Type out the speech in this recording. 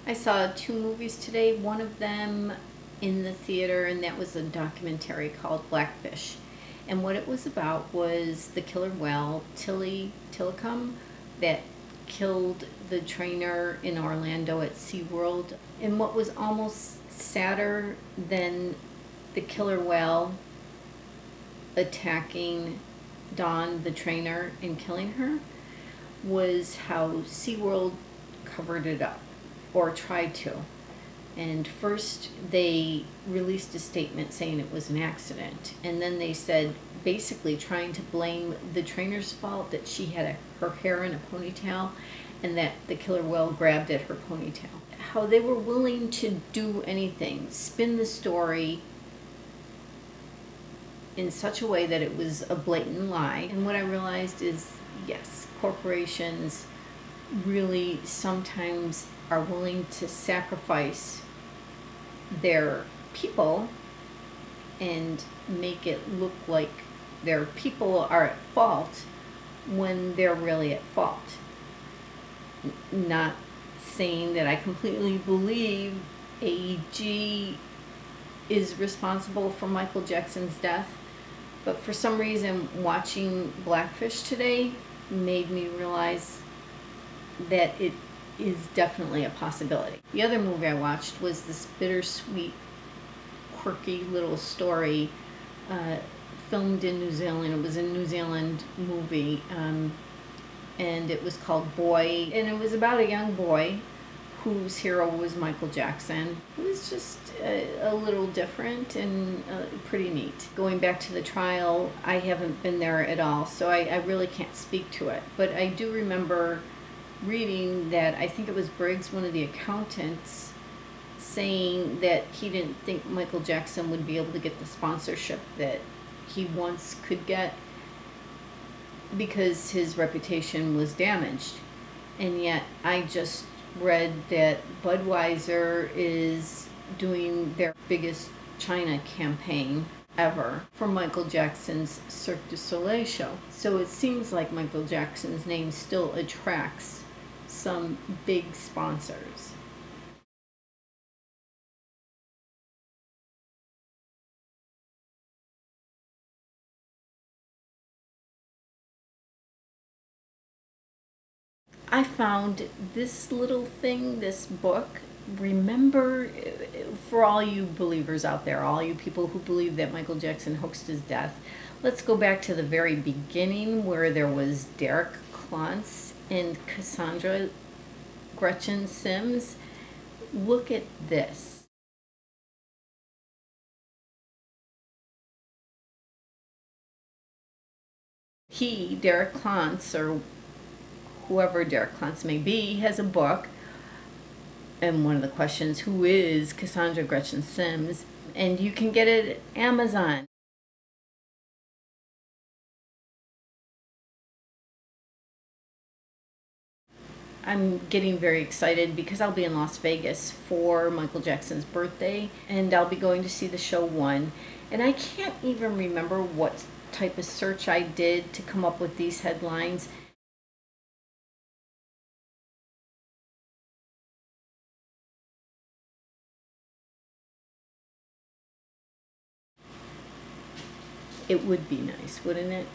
I saw two movies today, one of them in the theater, and that was a documentary called Blackfish. And what it was about was the killer whale, Tilly Tillicum, that killed the trainer in Orlando at SeaWorld. And what was almost sadder than the killer whale attacking Dawn, the trainer, and killing her was how SeaWorld covered it up, or tried to. And first they released a statement saying it was an accident. And then they said, basically trying to blame the trainer's fault, that she had her hair in a ponytail and that the killer whale grabbed at her ponytail. How they were willing to do anything, spin the story in such a way that it was a blatant lie. And what I realized is, yes, corporations really sometimes are willing to sacrifice their people and make it look like their people are at fault when they're really at fault. Not saying that I completely believe AEG is responsible for Michael Jackson's death, but for some reason watching Blackfish today made me realize that it is definitely a possibility. The other movie I watched was this bittersweet, quirky little story filmed in New Zealand. It was a New Zealand movie, and it was called Boy, and it was about a young boy whose hero was Michael Jackson. It was just a little different and pretty neat. Going back to the trial, I haven't been there at all, so I really can't speak to it. But I do remember reading that, I think it was Briggs, one of the accountants, saying that he didn't think Michael Jackson would be able to get the sponsorship that he once could get because his reputation was damaged. And yet I just read that Budweiser is doing their biggest China campaign ever for Michael Jackson's Cirque du Soleil show. So it seems like Michael Jackson's name still attracts some big sponsors. I found this little thing, this book. Remember, for all you believers out there, all you people who believe that Michael Jackson hoaxed his death, let's go back to the very beginning where there was Derek Klontz and Cassandra Gretchen Sims. Look at this. He, Derek Klontz, or whoever Derek Klontz may be, has a book. And one of the questions, who is Cassandra Gretchen Sims? And you can get it at Amazon. I'm getting very excited because I'll be in Las Vegas for Michael Jackson's birthday, and I'll be going to see the show One. And I can't even remember what type of search I did to come up with these headlines. It would be nice, wouldn't it?